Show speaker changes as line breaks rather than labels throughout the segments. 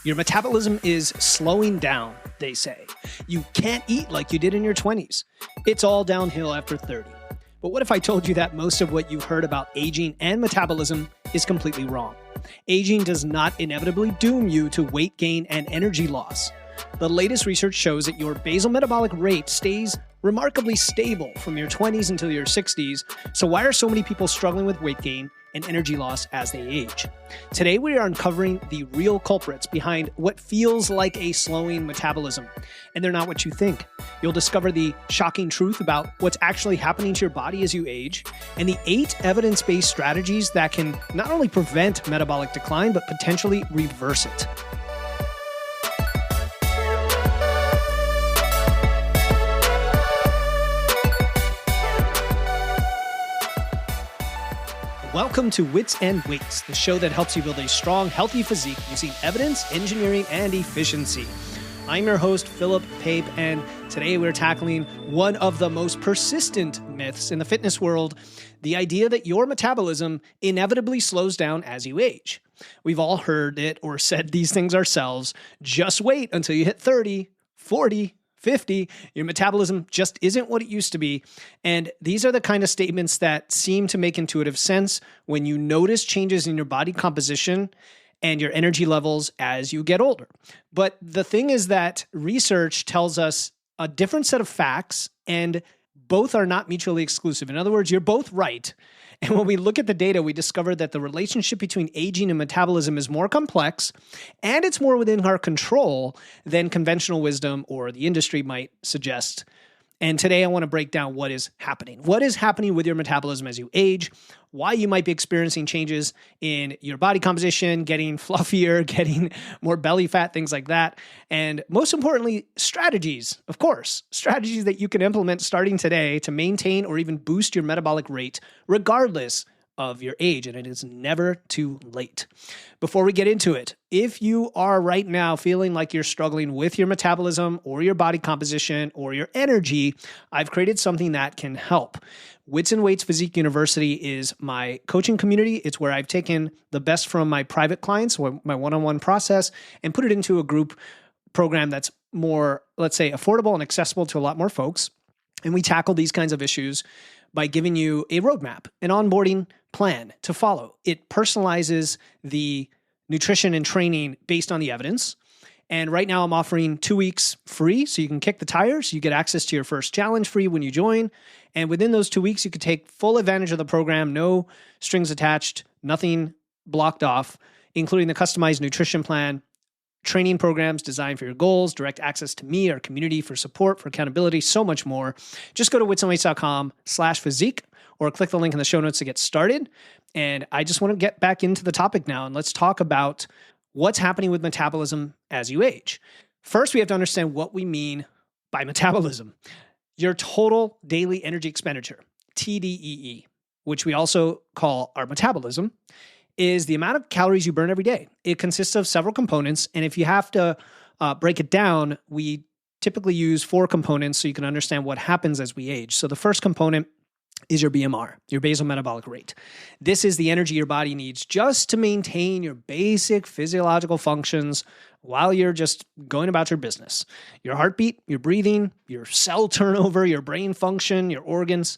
Your metabolism is slowing down, they say. You can't eat like you did in your 20s. It's all downhill after 30. But what if I told you that most of what you've heard about aging and metabolism is completely wrong? Aging does not inevitably doom you to weight gain and energy loss. The latest research shows that your basal metabolic rate stays remarkably stable from your 20s until your 60s. So why are so many people struggling with weight gain and energy loss as they age? Today, we are uncovering the real culprits behind what feels like a slowing metabolism. And they're not what you think. You'll discover the shocking truth about what's actually happening to your body as you age, and the 8 evidence-based strategies that can not only prevent metabolic decline, but potentially reverse it. Welcome to Wits and Weights, the show that helps you build a strong, healthy physique using evidence, engineering, and efficiency. I'm your host, Philip Pape, and today we're tackling one of the most persistent myths in the fitness world, the idea that your metabolism inevitably slows down as you age. We've all heard it or said these things ourselves. Just wait until you hit 30, 40, 50, your metabolism just isn't what it used to be. And these are the kind of statements that seem to make intuitive sense when you notice changes in your body composition and your energy levels as you get older. But the thing is that research tells us a different set of facts, and both are not mutually exclusive. In other words, you're both right. And when we look at the data, we discover that the relationship between aging and metabolism is more complex, and it's more within our control than conventional wisdom or the industry might suggest. And today I want to break down what is happening. What is happening with your metabolism as you age, why you might be experiencing changes in your body composition, getting fluffier, getting more belly fat, things like that. And most importantly, strategies, of course, strategies that you can implement starting today to maintain or even boost your metabolic rate, regardless of your age, and it is never too late. Before we get into it, if you are right now feeling like you're struggling with your metabolism or your body composition or your energy, I've created something that can help. Wits and Weights Physique University is my coaching community. It's where I've taken the best from my private clients, my one-on-one process, and put it into a group program that's more, let's say, affordable and accessible to a lot more folks. And we tackle these kinds of issues by giving you a roadmap, an onboarding plan to follow. It personalizes the nutrition and training based on the evidence. And right now I'm offering 2 weeks free, so you can kick the tires. You get access to your first challenge free when you join. And within those 2 weeks, you can take full advantage of the program, no strings attached, nothing blocked off, including the customized nutrition plan, training programs designed for your goals, direct access to me, our community for support, for accountability, so much more. Just go to witsandweights.com/physique or click the link in the show notes to get started. And I just want to get back into the topic now, and let's talk about what's happening with metabolism as you age. First, we have to understand what we mean by metabolism. Your total daily energy expenditure, TDEE, which we also call our metabolism, is the amount of calories you burn every day. It consists of several components, and if you have to break it down, we typically use 4 components so you can understand what happens as we age. So the first component is your BMR, your basal metabolic rate. This is the energy your body needs just to maintain your basic physiological functions while you're just going about your business. Your heartbeat, your breathing, your cell turnover, your brain function, your organs,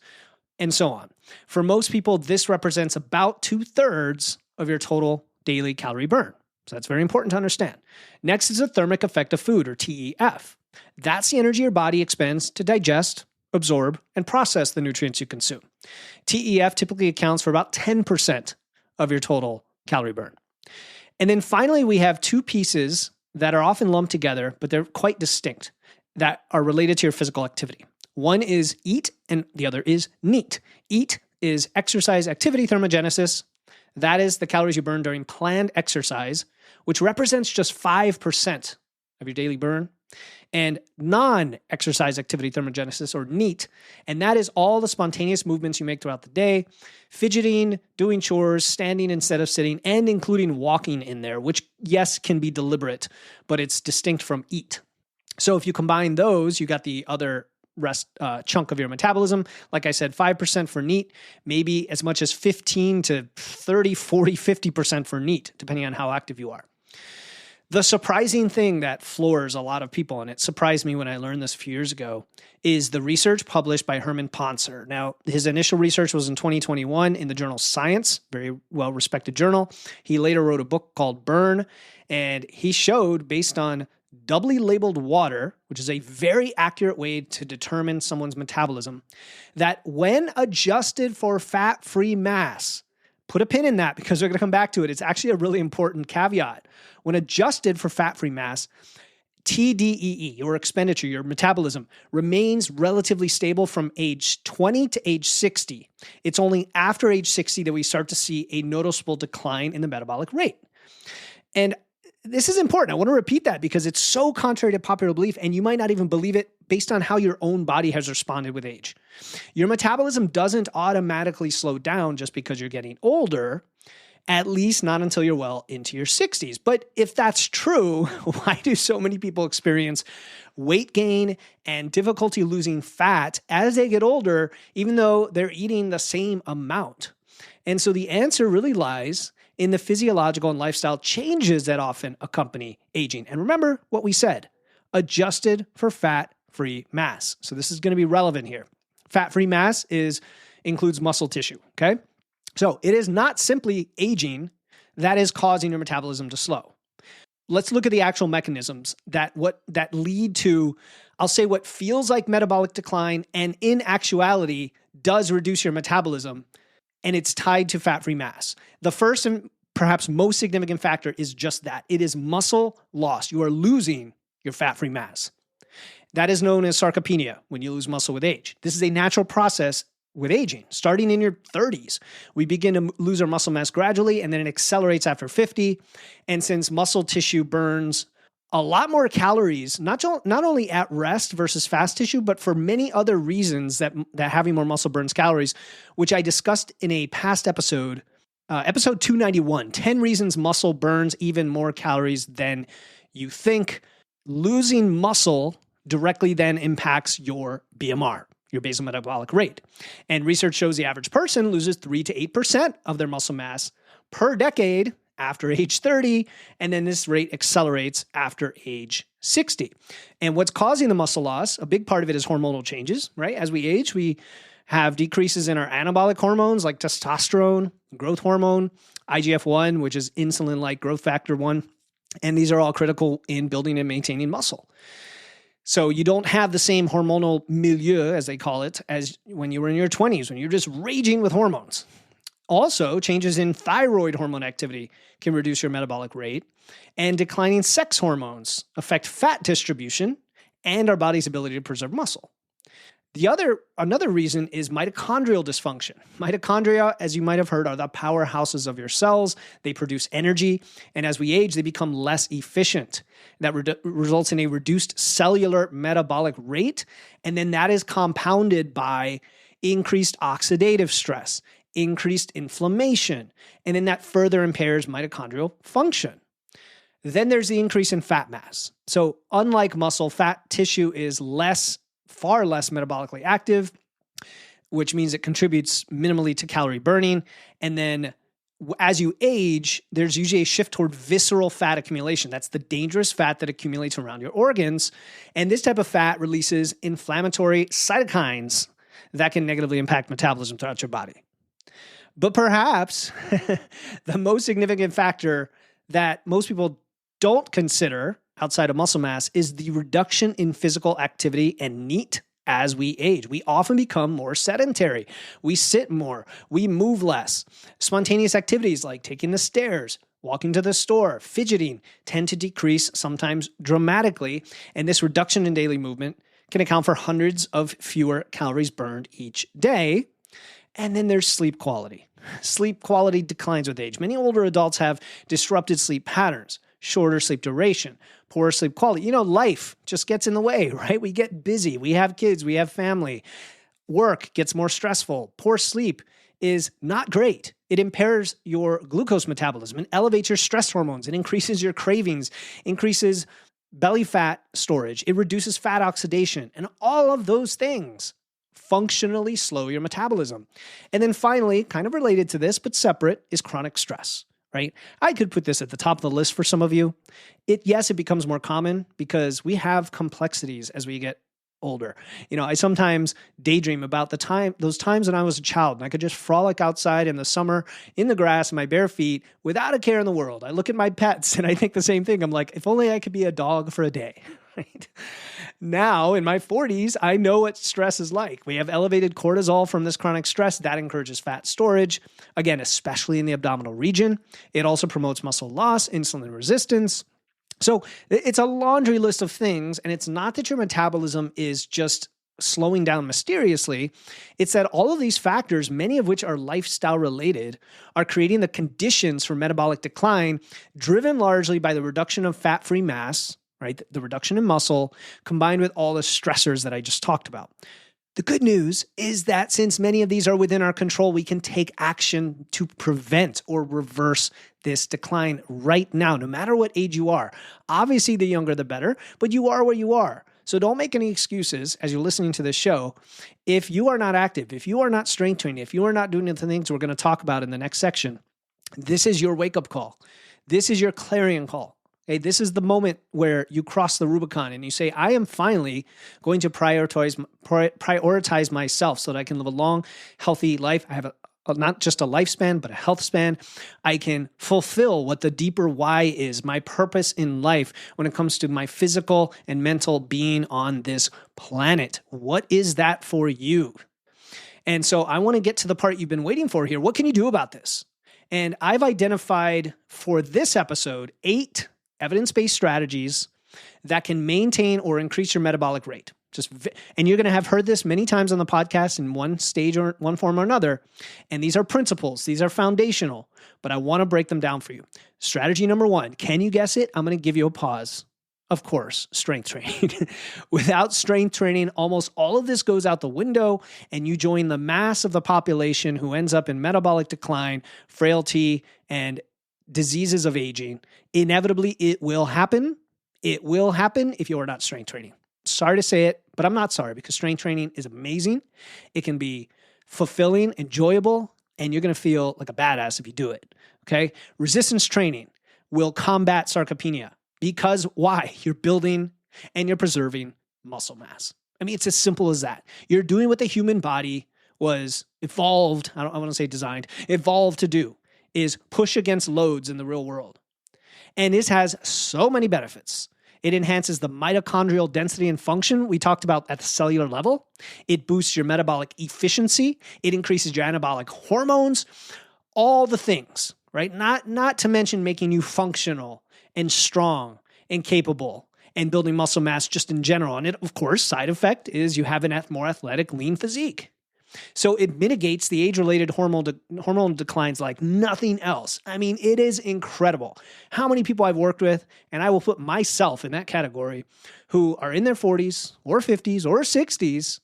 and so on. For most people, this represents about 2/3 of your total daily calorie burn. So that's very important to understand. Next is the thermic effect of food, or TEF. That's the energy your body expends to digest, absorb, and process the nutrients you consume. TEF typically accounts for about 10% of your total calorie burn. And then finally, we have 2 pieces that are often lumped together, but they're quite distinct, that are related to your physical activity. One is EAT and the other is NEAT. EAT is exercise activity thermogenesis. That is the calories you burn during planned exercise, which represents just 5% of your daily burn. And non-exercise activity thermogenesis, or NEAT, and that is all the spontaneous movements you make throughout the day, fidgeting, doing chores, standing instead of sitting, and including walking in there, which, yes, can be deliberate, but it's distinct from EAT. So if you combine those, you got the other rest chunk of your metabolism. Like I said, 5% for NEAT, maybe as much as 15 to 30, 40, 50% for NEAT, depending on how active you are. The surprising thing that floors a lot of people, and it surprised me when I learned this a few years ago, is the research published by Herman Poncer. Now, his initial research was in 2021 in the journal Science, very well-respected journal. He later wrote a book called Burn, and he showed, based on doubly labeled water, which is a very accurate way to determine someone's metabolism, that when adjusted for fat-free mass, put a pin in that because we're going to come back to it. It's actually a really important caveat. When adjusted for fat-free mass, TDEE, your expenditure, your metabolism, remains relatively stable from age 20 to age 60. It's only after age 60 that we start to see a noticeable decline in the metabolic rate. And this is important. I want to repeat that because it's so contrary to popular belief, and you might not even believe it based on how your own body has responded with age. Your metabolism doesn't automatically slow down just because you're getting older, at least not until you're well into your 60s. But if that's true, why do so many people experience weight gain and difficulty losing fat as they get older, even though they're eating the same amount? And so the answer really lies in the physiological and lifestyle changes that often accompany aging. And remember what we said, adjusted for fat-free mass. So this is going to be relevant here. Fat-free mass includes muscle tissue, okay? So it is not simply aging that is causing your metabolism to slow. Let's look at the actual mechanisms that lead to, I'll say, what feels like metabolic decline and in actuality does reduce your metabolism, and it's tied to fat-free mass. The first and perhaps most significant factor is just that. It is muscle loss. You are losing your fat-free mass. That is known as sarcopenia when you lose muscle with age. This is a natural process with aging. Starting in your 30s, we begin to lose our muscle mass gradually, and then it accelerates after 50. And since muscle tissue burns a lot more calories, not only at rest versus fast tissue, but for many other reasons that having more muscle burns calories, which I discussed in a past episode, episode 291, 10 reasons muscle burns even more calories than you think. Losing muscle directly then impacts your BMR, your basal metabolic rate. And research shows the average person loses 3 to 8% of their muscle mass per decade after age 30, and then this rate accelerates after age 60. And what's causing the muscle loss, a big part of it is hormonal changes, right? As we age, we have decreases in our anabolic hormones like testosterone, growth hormone, IGF-1, which is insulin-like growth factor 1, and these are all critical in building and maintaining muscle. So you don't have the same hormonal milieu, as they call it, as when you were in your 20s, when you're just raging with hormones. Also, changes in thyroid hormone activity can reduce your metabolic rate, and declining sex hormones affect fat distribution and our body's ability to preserve muscle. Another reason is mitochondrial dysfunction. Mitochondria, as you might have heard, are the powerhouses of your cells. They produce energy, and as we age, they become less efficient. That results in a reduced cellular metabolic rate, and then that is compounded by increased oxidative stress, increased inflammation, and then that further impairs mitochondrial function. Then there's the increase in fat mass. So unlike muscle, fat tissue is far less metabolically active, which means it contributes minimally to calorie burning. And then as you age, there's usually a shift toward visceral fat accumulation. That's the dangerous fat that accumulates around your organs. And this type of fat releases inflammatory cytokines that can negatively impact metabolism throughout your body. But perhaps the most significant factor that most people don't consider outside of muscle mass is the reduction in physical activity and NEAT as we age. We often become more sedentary. We sit more. We move less. Spontaneous activities like taking the stairs, walking to the store, fidgeting tend to decrease, sometimes dramatically. And this reduction in daily movement can account for hundreds of fewer calories burned each day. And then there's sleep quality. Sleep quality declines with age. Many older adults have disrupted sleep patterns, shorter sleep duration, poor sleep quality. Life just gets in the way, right? We get busy. We have kids. We have family. Work gets more stressful. Poor sleep is not great. It impairs your glucose metabolism and elevates your stress hormones. It increases your cravings, increases belly fat storage. It reduces fat oxidation. And all of those things functionally slow your metabolism. And then finally, kind of related to this, but separate, is chronic stress. right? I could put this at the top of the list for some of you. Yes, it becomes more common because we have complexities as we get older. I sometimes daydream about those times when I was a child and I could just frolic outside in the summer in the grass in my bare feet without a care in the world. I look at my pets and I think the same thing. I'm like, if only I could be a dog for a day, right? Now in my 40s, I know what stress is like. We have elevated cortisol from this chronic stress that encourages fat storage, again, especially in the abdominal region. It also promotes muscle loss, insulin resistance. So it's a laundry list of things, and it's not that your metabolism is just slowing down mysteriously. It's that all of these factors, many of which are lifestyle related, are creating the conditions for metabolic decline, driven largely by the reduction of fat-free mass, right? The reduction in muscle, combined with all the stressors that I just talked about. The good news is that since many of these are within our control, we can take action to prevent or reverse this decline right now, no matter what age you are. Obviously, the younger, the better, but you are where you are. So don't make any excuses as you're listening to this show. If you are not active, if you are not strength training, if you are not doing the things we're going to talk about in the next section, this is your wake-up call. This is your clarion call. Okay, this is the moment where you cross the Rubicon and you say, I am finally going to prioritize myself so that I can live a long, healthy life. I have not just a lifespan, but a health span. I can fulfill what the deeper why is, my purpose in life when it comes to my physical and mental being on this planet. What is that for you? And so I want to get to the part you've been waiting for here. What can you do about this? And I've identified for this episode 8 evidence-based strategies that can maintain or increase your metabolic rate. And you're going to have heard this many times on the podcast in one stage or one form or another. And these are principles. These are foundational, but I want to break them down for you. Strategy number 1, can you guess it? I'm going to give you a pause. Of course, strength training. Without strength training, almost all of this goes out the window and you join the mass of the population who ends up in metabolic decline, frailty, and diseases of aging. Inevitably, it will happen. It will happen if you are not strength training. Sorry to say it, but I'm not sorry because strength training is amazing. It can be fulfilling, enjoyable, and you're going to feel like a badass if you do it. Okay? Resistance training will combat sarcopenia because why? You're building and you're preserving muscle mass. I mean, it's as simple as that. You're doing what the human body was evolved, I want to say designed, evolved to do, is push against loads in the real world. And this has so many benefits. It enhances the mitochondrial density and function we talked about at the cellular level. It boosts your metabolic efficiency. It increases your anabolic hormones. All the things, right? Not to mention making you functional and strong and capable and building muscle mass just in general. And it, of course, side effect is you have a more athletic, lean physique. So it mitigates the age-related hormone declines like nothing else. I mean, it is incredible how many people I've worked with, and I will put myself in that category, who are in their 40s or 50s or 60s,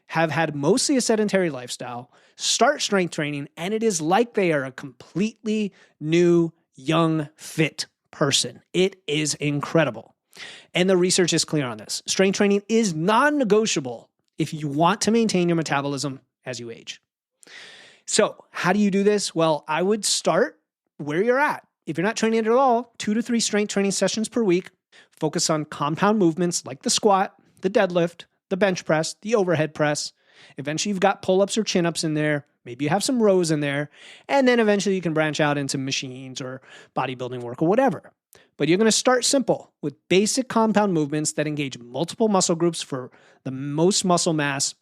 have had mostly a sedentary lifestyle, start strength training, and it is like they are a completely new, young, fit person. It is incredible. And the research is clear on this. Strength training is non-negotiable if you want to maintain your metabolism as you age. So how do you do this? Well, I would start where you're at. If you're not training at all, 2 to 3 strength training sessions per week. Focus on compound movements like the squat, the deadlift, the bench press, the overhead press. Eventually you've got pull-ups or chin-ups in there. Maybe you have some rows in there. And then eventually you can branch out into machines or bodybuilding work or whatever. But you're going to start simple with basic compound movements that engage multiple muscle groups for the most muscle mass,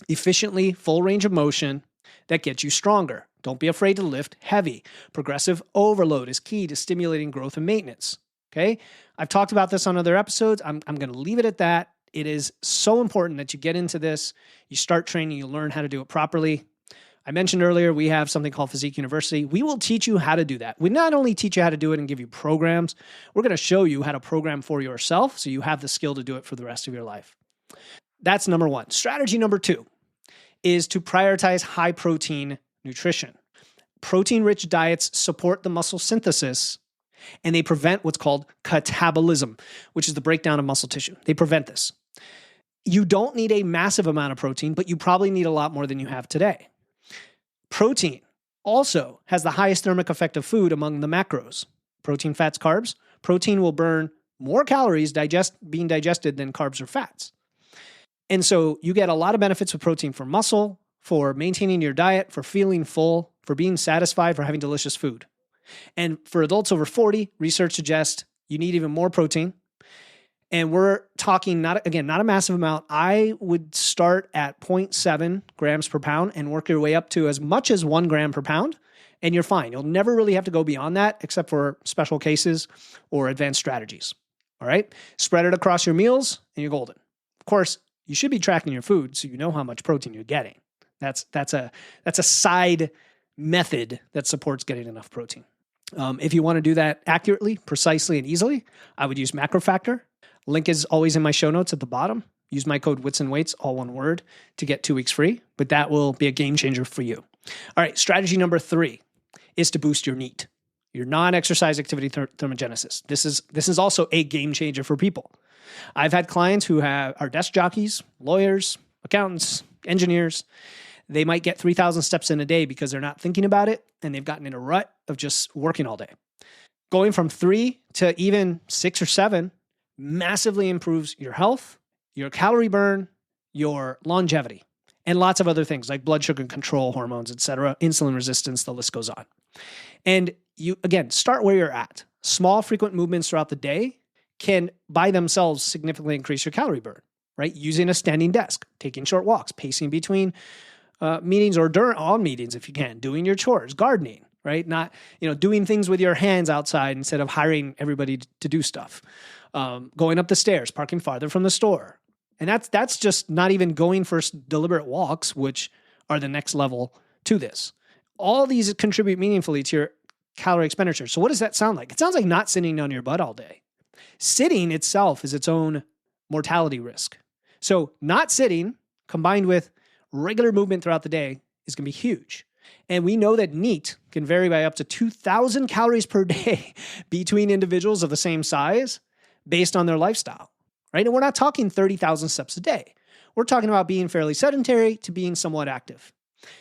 efficiently, full range of motion that gets you stronger. Don't be afraid to lift heavy. Progressive overload is key to stimulating growth and maintenance. Okay? I've talked about this on other episodes. I'm going to leave it at that. It is so important that you get into this, you start training, you learn how to do it properly. I mentioned earlier, we have something called Physique University. We will teach you how to do that. We not only teach you how to do it and give you programs, we're going to show you how to program for yourself so you have the skill to do it for the rest of your life. That's number 1. Strategy number 2 is to prioritize high protein nutrition. Protein-rich diets support the muscle synthesis and they prevent what's called catabolism, which is the breakdown of muscle tissue. They prevent this. You don't need a massive amount of protein, but you probably need a lot more than you have today. Protein also has the highest thermic effect of food among the macros. Protein, fats, carbs. Protein will burn more calories being digested than carbs or fats. And so you get a lot of benefits with protein for muscle, for maintaining your diet, for feeling full, for being satisfied, for having delicious food. And for adults over 40, research suggests you need even more protein. And we're talking not a massive amount. I would start at 0.7 grams per pound and work your way up to as much as 1 gram per pound, and you're fine. You'll never really have to go beyond that except for special cases or advanced strategies. All right? Spread it across your meals and you're golden. Of course, you should be tracking your food so you know how much protein you're getting. That's a side method that supports getting enough protein. If you want to do that accurately, precisely, and easily, I would use MacroFactor. Link is always in my show notes at the bottom. Use my code WITSandWeights, all one word, to get 2 weeks free, but that will be a game changer for you. All right, strategy number 3 is to boost your NEAT, your non-exercise activity thermogenesis. This is also a game changer for people. I've had clients who are desk jockeys, lawyers, accountants, engineers. They might get 3,000 steps in a day because they're not thinking about it, and they've gotten in a rut of just working all day. Going from 3 to even 6 or 7 massively improves your health, your calorie burn, your longevity, and lots of other things like blood sugar control, hormones, etc., insulin resistance, the list goes on. And you, again, start where you're at. Small, frequent movements throughout the day can, by themselves, significantly increase your calorie burn, right? Using a standing desk, taking short walks, pacing between meetings or on meetings if you can, doing your chores, gardening, right? Not, doing things with your hands outside instead of hiring everybody to do stuff. Going up the stairs, parking farther from the store. And that's just not even going for deliberate walks, which are the next level to this. All these contribute meaningfully to your calorie expenditure. So what does that sound like? It sounds like not sitting on your butt all day. Sitting itself is its own mortality risk. So not sitting combined with regular movement throughout the day is going to be huge. And we know that NEAT can vary by up to 2,000 calories per day between individuals of the same size based on their lifestyle, right? And we're not talking 30,000 steps a day. We're talking about being fairly sedentary to being somewhat active.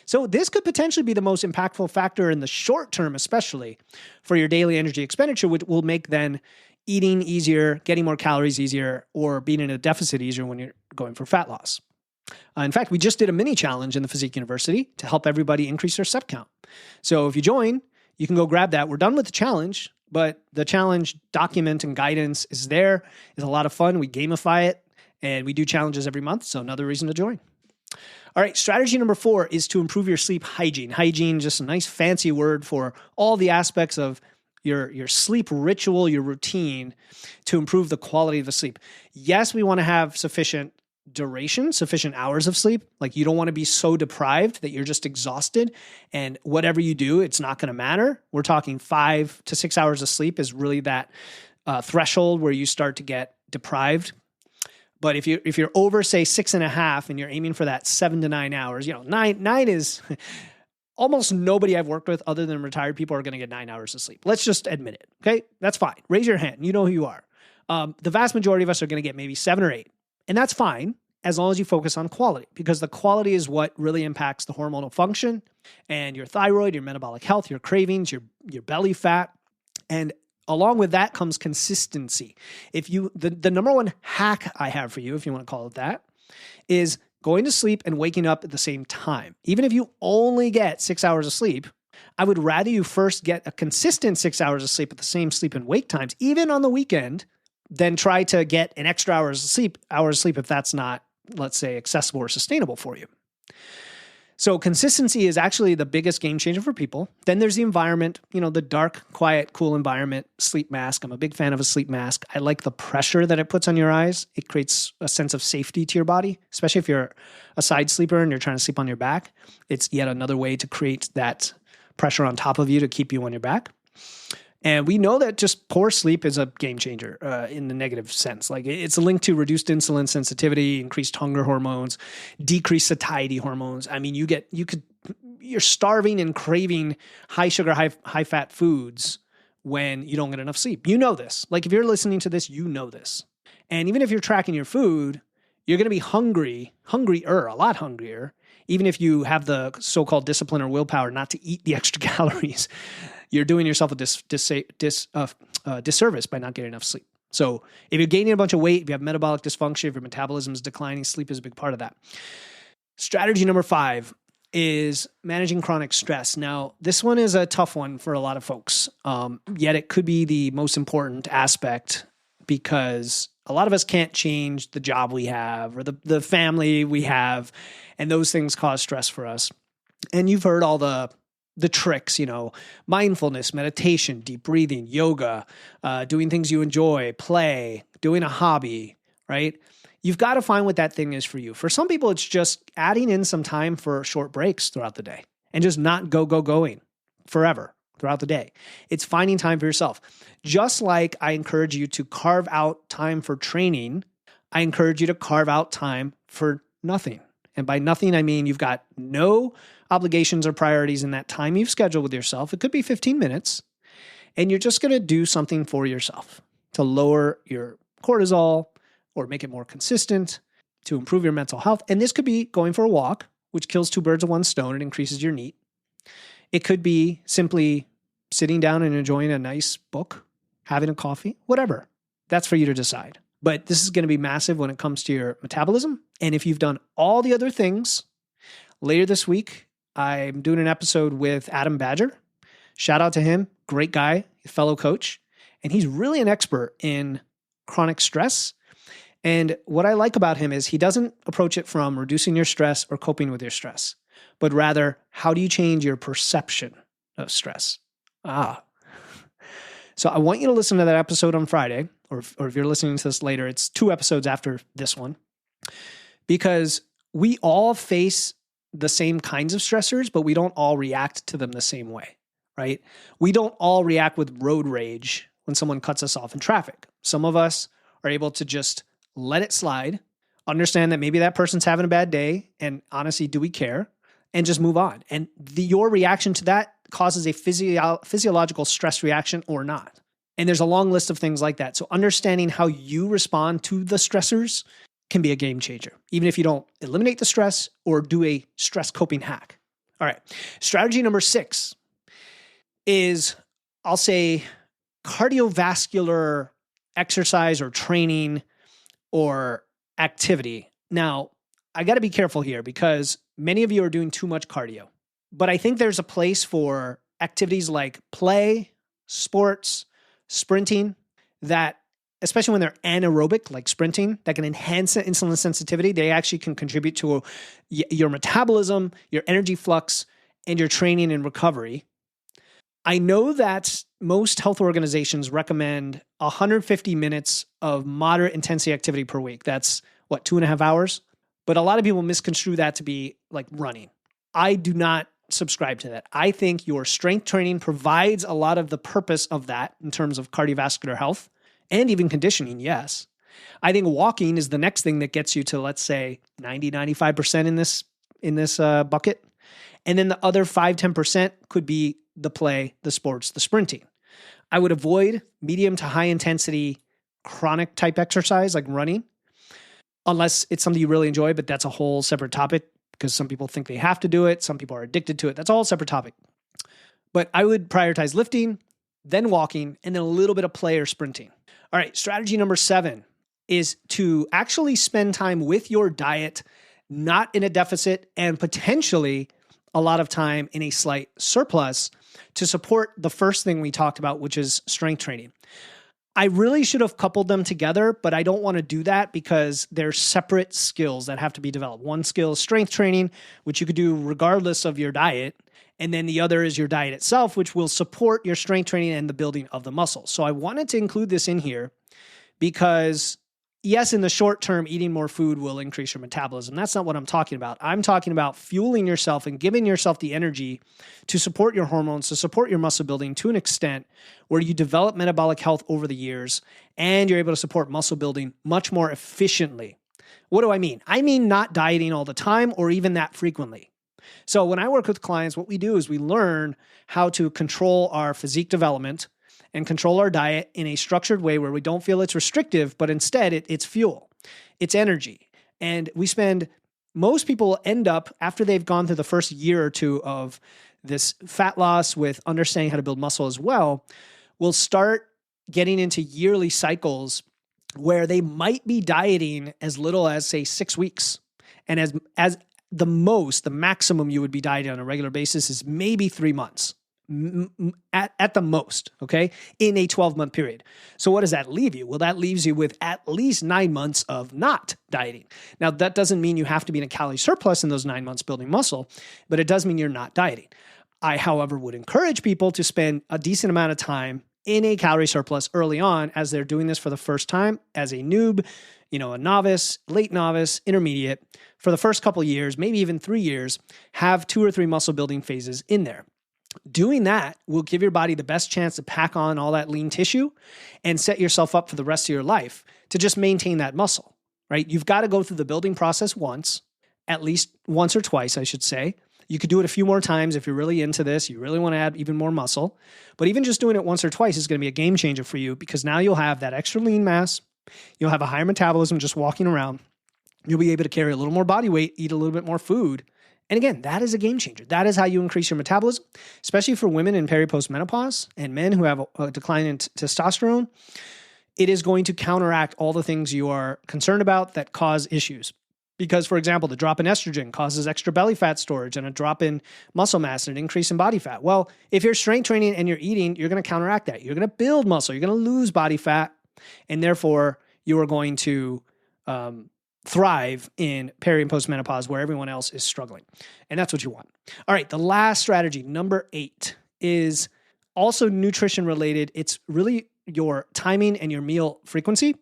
So this could potentially be the most impactful factor in the short term, especially for your daily energy expenditure, which will make then eating easier, getting more calories easier, or being in a deficit easier when you're going for fat loss. In fact, we just did a mini challenge in the Physique University to help everybody increase their step count. So if you join, you can go grab that. We're done with the challenge, but the challenge document and guidance is there. It's a lot of fun. We gamify it, and we do challenges every month, so another reason to join. All right, strategy number 4 is to improve your sleep hygiene. Hygiene, just a nice fancy word for all the aspects of your sleep ritual, your routine to improve the quality of the sleep. Yes, we want to have sufficient duration, sufficient hours of sleep. Like you don't want to be so deprived that you're just exhausted and whatever you do, it's not going to matter. We're talking 5 to 6 hours of sleep is really that threshold where you start to get deprived. But if you're over, say, 6.5 and you're aiming for that 7 to 9 hours, nine is almost nobody I've worked with other than retired people are going to get 9 hours of sleep. Let's just admit it. Okay. That's fine. Raise your hand. You know who you are. The vast majority of us are going to get maybe 7 or 8. And that's fine as long as you focus on quality, because the quality is what really impacts the hormonal function and your thyroid, your metabolic health, your cravings, your belly fat. And along with that comes consistency. The number one hack I have for you, if you want to call it that, is going to sleep and waking up at the same time. Even if you only get 6 hours of sleep, I would rather you first get a consistent 6 hours of sleep at the same sleep and wake times, even on the weekend, than try to get an extra hours of sleep if that's not, let's say, accessible or sustainable for you. So consistency is actually the biggest game changer for people. Then there's the environment, the dark, quiet, cool environment, sleep mask. I'm a big fan of a sleep mask. I like the pressure that it puts on your eyes. It creates a sense of safety to your body, especially if you're a side sleeper and you're trying to sleep on your back. It's yet another way to create that pressure on top of you to keep you on your back. And we know that just poor sleep is a game changer in the negative sense. Like it's a link to reduced insulin sensitivity, increased hunger hormones, decreased satiety hormones. I mean, you're starving and craving high sugar, high fat foods when you don't get enough sleep. You know this. Like if you're listening to this, you know this. And even if you're tracking your food, you're going to be hungrier, a lot hungrier, even if you have the so-called discipline or willpower not to eat the extra calories. You're doing yourself a disservice by not getting enough sleep. So if you're gaining a bunch of weight, if you have metabolic dysfunction, if your metabolism is declining, sleep is a big part of that. Strategy number 5 is managing chronic stress. Now, this one is a tough one for a lot of folks, yet it could be the most important aspect because a lot of us can't change the job we have or the family we have, and those things cause stress for us. And you've heard all the tricks, mindfulness, meditation, deep breathing, yoga, doing things you enjoy, play, doing a hobby, right? You've got to find what that thing is for you. For some people, it's just adding in some time for short breaks throughout the day and just not going forever throughout the day. It's finding time for yourself. Just like I encourage you to carve out time for training, I encourage you to carve out time for nothing. And by nothing, I mean you've got no obligations or priorities in that time you've scheduled with yourself. It could be 15 minutes, and you're just going to do something for yourself to lower your cortisol or make it more consistent, to improve your mental health. And this could be going for a walk, which kills 2 birds with 1 stone and increases your NEAT. It could be simply sitting down and enjoying a nice book, having a coffee, whatever. That's for you to decide. But this is going to be massive when it comes to your metabolism. And if you've done all the other things, later this week, I'm doing an episode with Adam Badger. Shout out to him. Great guy, fellow coach. And he's really an expert in chronic stress. And what I like about him is he doesn't approach it from reducing your stress or coping with your stress, but rather, how do you change your perception of stress? So I want you to listen to that episode on Friday, or if you're listening to this later, it's 2 episodes after this one, because we all face the same kinds of stressors, but we don't all react to them the same way, right? We don't all react with road rage when someone cuts us off in traffic. Some of us are able to just let it slide, understand that maybe that person's having a bad day, and honestly, do we care? And just move on. And your reaction to that causes a physiological stress reaction or not. And there's a long list of things like that. So understanding how you respond to the stressors can be a game changer, even if you don't eliminate the stress or do a stress coping hack. All right. Strategy number 6 is, I'll say, cardiovascular exercise or training or activity. Now, I got to be careful here because many of you are doing too much cardio, but I think there's a place for activities like play, sports, sprinting that, especially when they're anaerobic, like sprinting, that can enhance insulin sensitivity. They actually can contribute to your metabolism, your energy flux, and your training and recovery. I know that most health organizations recommend 150 minutes of moderate intensity activity per week. That's 2.5 hours? But a lot of people misconstrue that to be like running. I do not subscribe to that. I think your strength training provides a lot of the purpose of that in terms of cardiovascular health and even conditioning, yes. I think walking is the next thing that gets you to, let's say, 90, 95% in this bucket. And then the other 5-10% could be the play, the sports, the sprinting. I would avoid medium to high intensity chronic type exercise like running, unless it's something you really enjoy, but that's a whole separate topic because some people think they have to do it. Some people are addicted to it. That's all a separate topic. But I would prioritize lifting, then walking, and then a little bit of play or sprinting. All right, strategy number 7 is to actually spend time with your diet, not in a deficit, and potentially a lot of time in a slight surplus to support the first thing we talked about, which is strength training. I really should have coupled them together, but I don't want to do that because they're separate skills that have to be developed. One skill is strength training, which you could do regardless of your diet. And then the other is your diet itself, which will support your strength training and the building of the muscle. So I wanted to include this in here because, yes, in the short term, eating more food will increase your metabolism. That's not what I'm talking about. I'm talking about fueling yourself and giving yourself the energy to support your hormones, to support your muscle building to an extent where you develop metabolic health over the years and you're able to support muscle building much more efficiently. What do I mean? I mean not dieting all the time or even that frequently. So when I work with clients, what we do is we learn how to control our physique development and control our diet in a structured way where we don't feel it's restrictive, but instead it's fuel, it's energy. And most people end up, after they've gone through the first year or two of this fat loss with understanding how to build muscle as well, will start getting into yearly cycles where they might be dieting as little as, say, 6 weeks. And as the maximum you would be dieting on a regular basis is maybe 3 months. At the most, okay, in a 12-month period. So what does that leave you? Well, that leaves you with at least 9 months of not dieting. Now, that doesn't mean you have to be in a calorie surplus in those 9 months building muscle, but it does mean you're not dieting. I, however, would encourage people to spend a decent amount of time in a calorie surplus early on as they're doing this for the first time as a noob, a novice, late novice, intermediate. For the first couple of years, maybe even 3 years, have 2 or 3 muscle building phases in there. Doing that will give your body the best chance to pack on all that lean tissue and set yourself up for the rest of your life to just maintain that muscle, right? You've got to go through the building process once, at least once or twice, I should say. You could do it a few more times if you're really into this, you really want to add even more muscle. But even just doing it once or twice is going to be a game changer for you because now you'll have that extra lean mass. You'll have a higher metabolism just walking around. You'll be able to carry a little more body weight, eat a little bit more food. And again, that is a game changer. That is how you increase your metabolism, especially for women in peri-post-menopause and men who have a decline in testosterone. It is going to counteract all the things you are concerned about that cause issues. Because, for example, the drop in estrogen causes extra belly fat storage and a drop in muscle mass and an increase in body fat. Well, if you're strength training and you're eating, you're going to counteract that. You're going to build muscle. You're going to lose body fat. And therefore, you are going to thrive in peri and postmenopause where everyone else is struggling. And that's what you want. All right, the last strategy, number 8, is also nutrition related. It's really your timing and your meal frequency.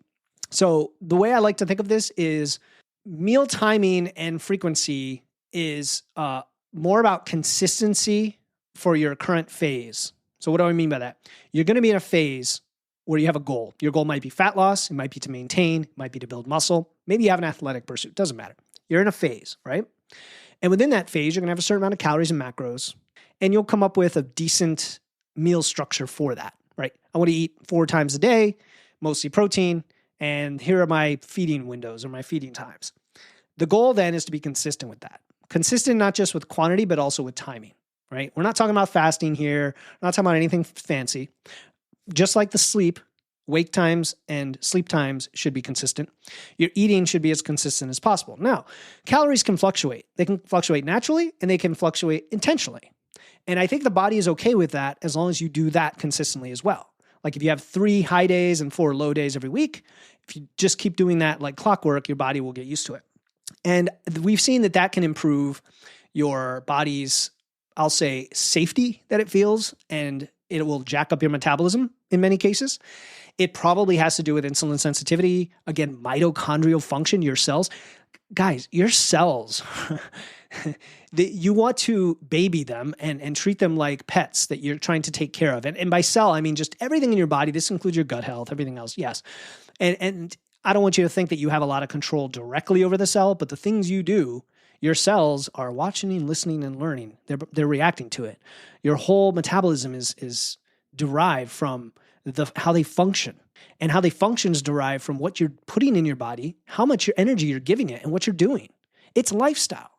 So the way I like to think of this is meal timing and frequency is more about consistency for your current phase. So what do I mean by that? You're going to be in a phase where you have a goal. Your goal might be fat loss. It might be to maintain. It might be to build muscle. Maybe you have an athletic pursuit. Doesn't matter. You're in a phase, right? And within that phase, you're going to have a certain amount of calories and macros, and you'll come up with a decent meal structure for that, right? I want to eat 4 times a day, mostly protein, and here are my feeding windows or my feeding times. The goal then is to be consistent with that. Consistent not just with quantity, but also with timing, right? We're not talking about fasting here. We're not talking about anything fancy. Just like the sleep, wake times and sleep times should be consistent. Your eating should be as consistent as possible. Now, calories can fluctuate. They can fluctuate naturally and they can fluctuate intentionally. And I think the body is okay with that as long as you do that consistently as well. Like if you have 3 high days and 4 low days every week, if you just keep doing that like clockwork, your body will get used to it. And we've seen that that can improve your body's, I'll say, safety that it feels, and it will jack up your metabolism in many cases. It probably has to do with insulin sensitivity. Again, mitochondrial function, your cells. Guys, your cells, you want to baby them and treat them like pets that you're trying to take care of. And by cell, I mean just everything in your body. This includes your gut health, everything else, yes. And I don't want you to think that you have a lot of control directly over the cell, but the things you do, your cells are watching and listening and learning. They're reacting to it. Your whole metabolism is derived from how they function. And how they function is derived from what you're putting in your body, how much your energy you're giving it, and what you're doing. It's lifestyle.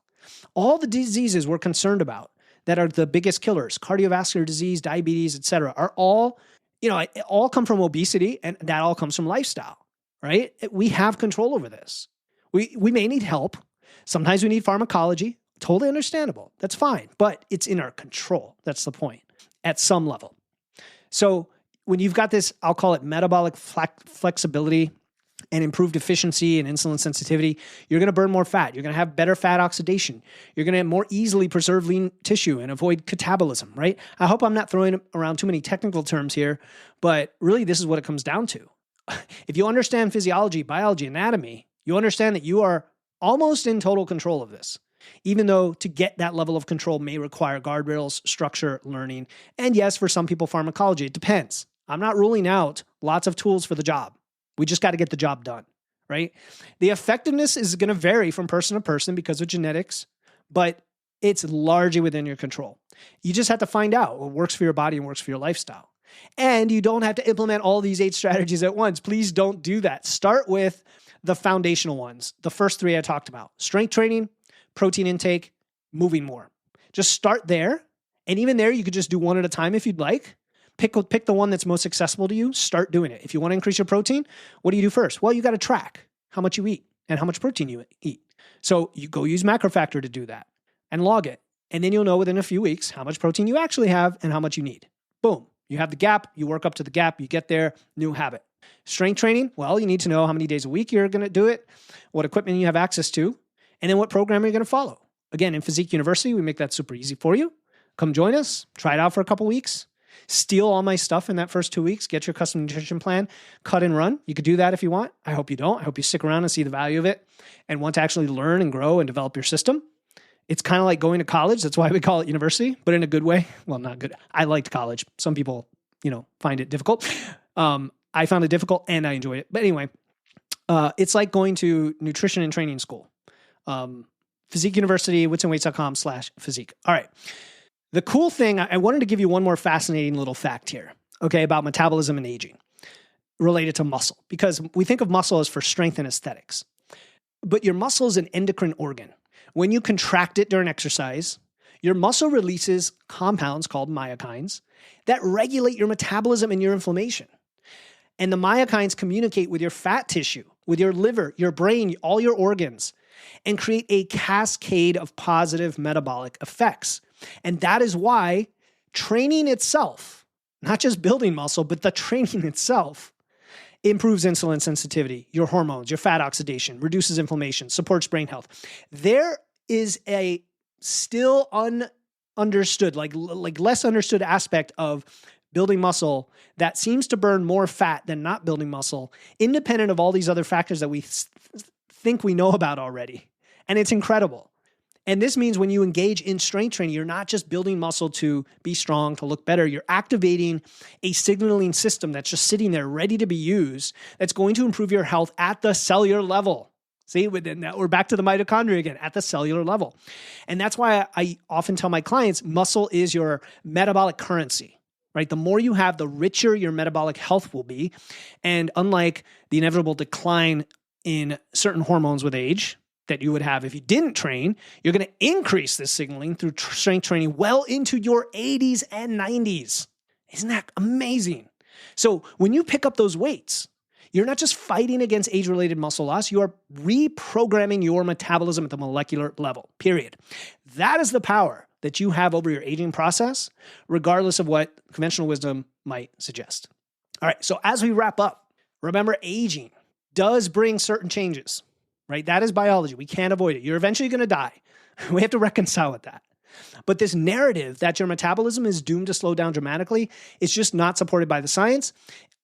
All the diseases we're concerned about that are the biggest killers, cardiovascular disease, diabetes, et cetera, are all, it all come from obesity, and that all comes from lifestyle, right? We have control over this. We may need help. Sometimes we need pharmacology. Totally understandable. That's fine. But it's in our control. That's the point at some level. So when you've got this, I'll call it metabolic flexibility and improved efficiency and insulin sensitivity, you're going to burn more fat. You're going to have better fat oxidation. You're going to more easily preserve lean tissue and avoid catabolism, right? I hope I'm not throwing around too many technical terms here, but really this is what it comes down to. If you understand physiology, biology, anatomy, you understand that you are almost in total control of this, even though to get that level of control may require guardrails, structure, learning, and yes, for some people, pharmacology. It depends. I'm not ruling out lots of tools for the job. We just got to get the job done, right? The effectiveness is going to vary from person to person because of genetics, but it's largely within your control. You just have to find out what works for your body and works for your lifestyle. And you don't have to implement all these 8 strategies at once. Please don't do that. Start with the foundational ones. The first 3 I talked about: strength training, protein intake, moving more. Just start there. And even there, you could just do one at a time if you'd like. Pick the one that's most accessible to you. Start doing it. If you want to increase your protein, what do you do first? Well, you got to track how much you eat and how much protein you eat. So you go use MacroFactor to do that and log it. And then you'll know within a few weeks how much protein you actually have and how much you need. Boom. You have the gap. You work up to the gap. You get there. New habit. Strength training. Well, you need to know how many days a week you're going to do it, what equipment you have access to, and then what program you're going to follow. Again, in Physique University, we make that super easy for you. Come join us. Try it out for a couple weeks. Steal all my stuff in that first 2 weeks. Get your custom nutrition plan, cut and run. You could do that if you want. I hope you don't. I hope you stick around and see the value of it and want to actually learn and grow and develop your system. It's kind of like going to college. That's why we call it university, but in a good way. Well, not good. I liked college. Some people, find it difficult. I found it difficult and I enjoyed it. But anyway, it's like going to nutrition and training school. Physique University, witsandweights.com/physique. All right. The cool thing, I wanted to give you one more fascinating little fact here, okay, about metabolism and aging related to muscle, because we think of muscle as for strength and aesthetics. But your muscle is an endocrine organ. When you contract it during exercise, your muscle releases compounds called myokines that regulate your metabolism and your inflammation. And the myokines communicate with your fat tissue, with your liver, your brain, all your organs, and create a cascade of positive metabolic effects. And that is why training itself, not just building muscle, but the training itself, improves insulin sensitivity, your hormones, your fat oxidation, reduces inflammation, supports brain health. There is a still understood, like less understood aspect of building muscle that seems to burn more fat than not building muscle, independent of all these other factors that we think we know about already. And it's incredible. And this means when you engage in strength training, you're not just building muscle to be strong, to look better. You're activating a signaling system that's just sitting there ready to be used that's going to improve your health at the cellular level. See, we're back to the mitochondria again, at the cellular level. And that's why I often tell my clients, muscle is your metabolic currency, right? The more you have, the richer your metabolic health will be. And unlike the inevitable decline in certain hormones with age that you would have if you didn't train, you're going to increase this signaling through strength training well into your 80s and 90s. Isn't that amazing? So when you pick up those weights, you're not just fighting against age-related muscle loss, you are reprogramming your metabolism at the molecular level, period. That is the power that you have over your aging process, regardless of what conventional wisdom might suggest. All right, so as we wrap up, remember aging does bring certain changes, right? That is biology. We can't avoid it. You're eventually going to die. We have to reconcile with that. But this narrative that your metabolism is doomed to slow down dramatically is just not supported by the science.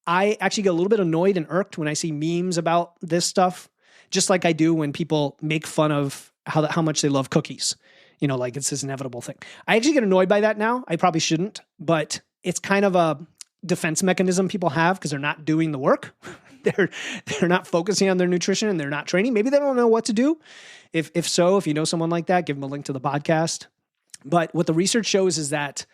I actually get a little bit annoyed and irked when I see memes about this stuff, just like I do when people make fun of how much they love cookies. Like it's this inevitable thing. I actually get annoyed by that now. I probably shouldn't, but it's kind of a defense mechanism people have because they're not doing the work. They're not focusing on their nutrition and they're not training. Maybe they don't know what to do. If so, if you know someone like that, give them a link to the podcast. But what the research shows is that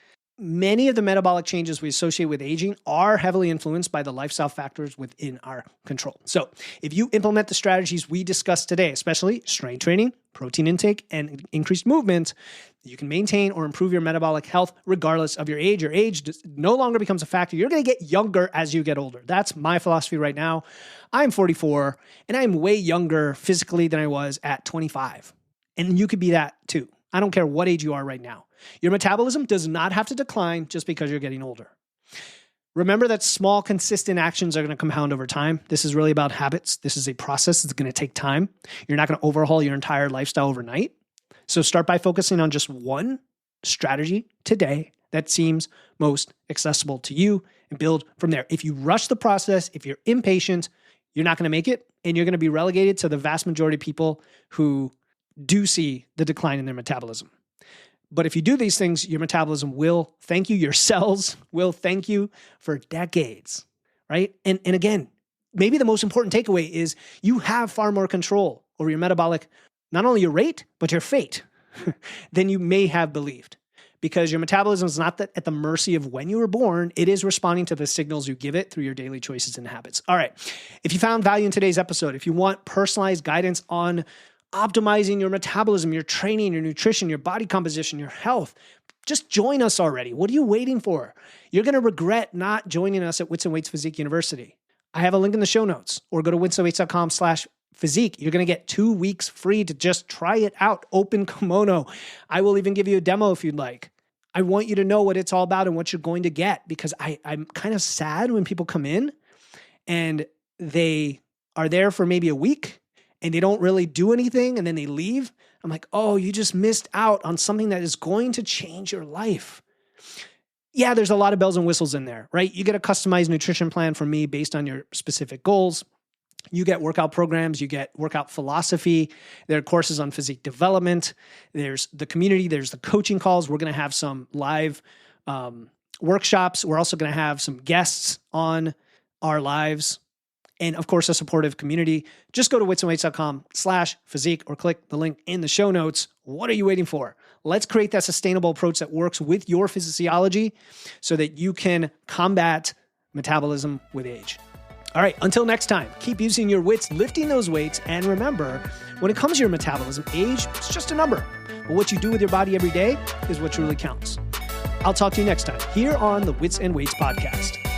many of the metabolic changes we associate with aging are heavily influenced by the lifestyle factors within our control. So if you implement the strategies we discussed today, especially strength training, protein intake, and increased movement, you can maintain or improve your metabolic health regardless of your age. Your age no longer becomes a factor. You're going to get younger as you get older. That's my philosophy right now. I'm 44, and I'm way younger physically than I was at 25. And you could be that too. I don't care what age you are right now. Your metabolism does not have to decline just because you're getting older. Remember that small, consistent actions are going to compound over time. This is really about habits. This is a process that's going to take time. You're not going to overhaul your entire lifestyle overnight. So start by focusing on just one strategy today that seems most accessible to you and build from there. If you rush the process, if you're impatient, you're not going to make it, and you're going to be relegated to the vast majority of people who do see the decline in their metabolism. But if you do these things, your metabolism will thank you. Your cells will thank you for decades, right? And again, maybe the most important takeaway is you have far more control over your metabolic, not only your rate, but your fate than you may have believed. because your metabolism is not at the mercy of when you were born. It is responding to the signals you give it through your daily choices and habits. All right. If you found value in today's episode, if you want personalized guidance on optimizing your metabolism, your training, your nutrition, your body composition, your health, just join us already. What are you waiting for? You're going to regret not joining us at Wits and Weights Physique University. I have a link in the show notes, or go to witsandweights.com/physique. You're going to get 2 weeks free to just try it out. Open kimono. I will even give you a demo if you'd like. I want you to know what it's all about and what you're going to get, because I'm kind of sad when people come in and they are there for maybe a week and they don't really do anything and then they leave. I'm like, oh, you just missed out on something that is going to change your life. Yeah, there's a lot of bells and whistles in there, right? You get a customized nutrition plan from me based on your specific goals. You get workout programs, you get workout philosophy. There are courses on physique development. There's the community, there's the coaching calls. We're going to have some live workshops. We're also going to have some guests on our lives. And of course, a supportive community. Just go to witsandweights.com/physique or click the link in the show notes. What are you waiting for? Let's create that sustainable approach that works with your physiology so that you can combat metabolism with age. All right, until next time, keep using your wits, lifting those weights, and remember, when it comes to your metabolism, age is just a number. But what you do with your body every day is what truly counts. I'll talk to you next time here on the Wits and Weights podcast.